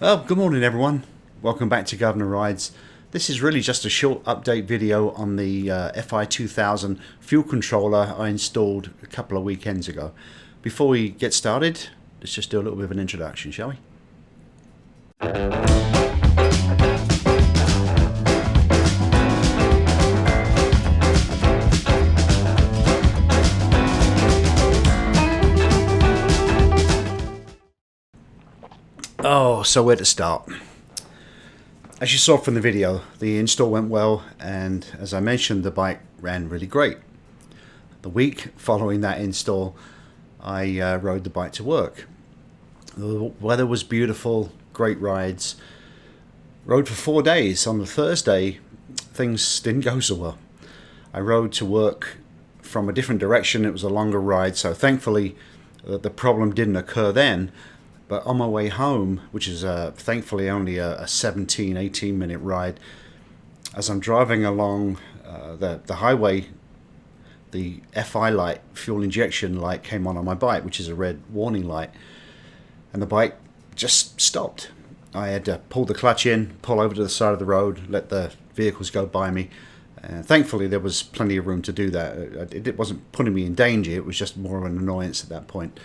Well, good morning everyone. Welcome back to Governor Rides. This is really just a short update video on the Fi2000 fuel controller I installed a couple of weekends ago. Before we get started, let's just do a little bit of an introduction, shall we? So where to start? As you saw from the video, the install went well, and as I mentioned, the bike ran really great. The week following that install, I rode the bike to work. The weather was beautiful, great rides. Rode for 4 days. On the Thursday, things didn't go so well. I rode to work from a different direction. It was a longer ride, so thankfully the problem didn't occur then. But on my way home, which is thankfully only a 17-18 minute ride, as I'm driving along the highway, the FI light, fuel injection light, came on my bike, which is a red warning light, and the bike just stopped. I had to pull the clutch in, pull over to the side of the road, let the vehicles go by me. Thankfully, there was plenty of room to do that. It wasn't putting me in danger, it was just more of an annoyance at that point.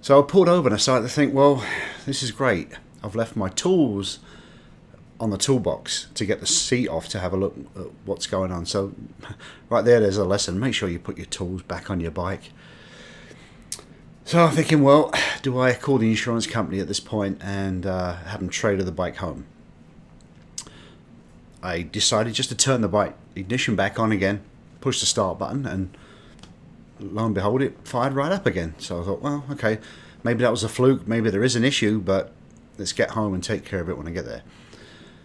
So I pulled over and I started to think, well, this is great. I've left my tools on the toolbox to get the seat off to have a look at what's going on. So right there's a lesson. Make sure you put your tools back on your bike. So I'm thinking, well, do I call the insurance company at this point and have them trailer the bike home? I decided just to turn the bike ignition back on again, push the start button, and lo and behold, it fired right up again. So I thought, well, okay, maybe that was a fluke, maybe there is an issue, but let's get home and take care of it when I get there.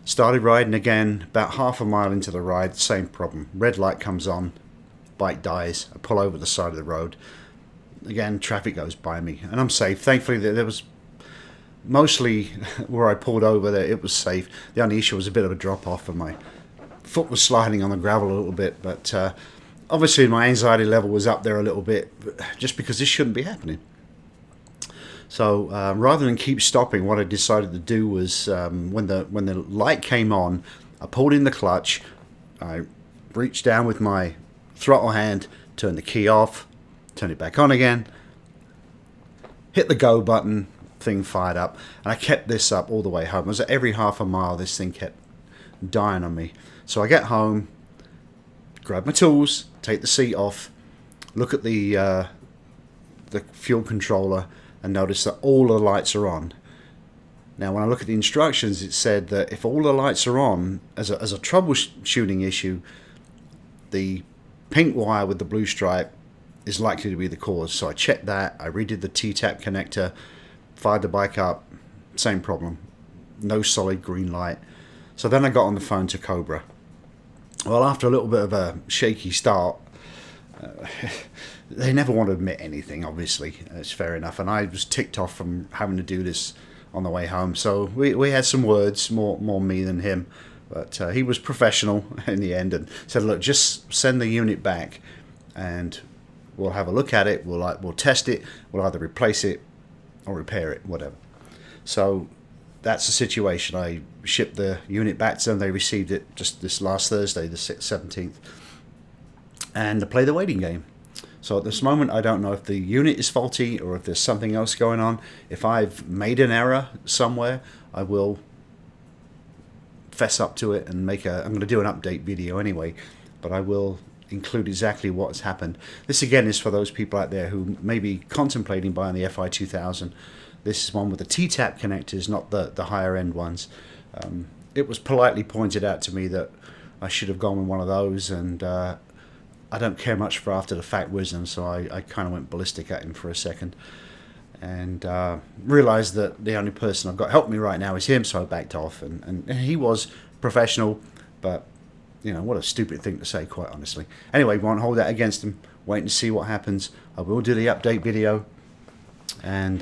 Started riding again, about half a mile into the ride, same problem. Red light comes on, bike dies, I pull over the side of the road. Again, traffic goes by me, and I'm safe. Thankfully, there was mostly where I pulled over, that it was safe. The only issue was a bit of a drop off, and my foot was sliding on the gravel a little bit, but obviously my anxiety level was up there a little bit, just because this shouldn't be happening. So rather than keep stopping, what I decided to do was when the light came on, I pulled in the clutch, I reached down with my throttle hand, turned the key off, turned it back on again, hit the go button, thing fired up, and I kept this up all the way home. It was every half a mile this thing kept dying on me. So I get home, grab my tools, take the seat off, look at the fuel controller, and notice that all the lights are on. Now, when I look at the instructions, it said that if all the lights are on, as a troubleshooting issue, the pink wire with the blue stripe is likely to be the cause. So I checked that, I redid the T-tap connector, fired the bike up, same problem, no solid green light. So then I got on the phone to Cobra. Well, after a little bit of a shaky start, they never want to admit anything, obviously. It's fair enough. And I was ticked off from having to do this on the way home. So we had some words, more me than him. But he was professional in the end and said, look, just send the unit back and we'll have a look at it. We'll test it. We'll either replace it or repair it, whatever. So that's the situation. I shipped the unit back to them. They received it just this last Thursday, the 17th. And to play the waiting game. So at this moment, I don't know if the unit is faulty or if there's something else going on. If I've made an error somewhere, I will fess up to it and I'm going to do an update video anyway, but I will include exactly what's happened. This again is for those people out there who may be contemplating buying the Fi2000. This is one with the T-tap connectors, not the higher end ones. It was politely pointed out to me that I should have gone with one of those, and I don't care much for after the fact wisdom, so I kind of went ballistic at him for a second and realized that the only person I've got help me right now is him, so I backed off, and he was professional, but you know, what a stupid thing to say, quite honestly. Anyway, won't hold that against him, waiting to see what happens. I will do the update video, and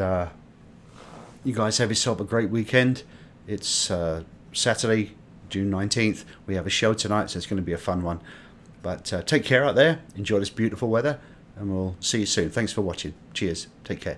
you guys have yourself a great weekend. It's Saturday, June 19th. We have a show tonight, so it's going to be a fun one. But take care out there, enjoy this beautiful weather, and we'll see you soon. Thanks for watching. Cheers. Take care.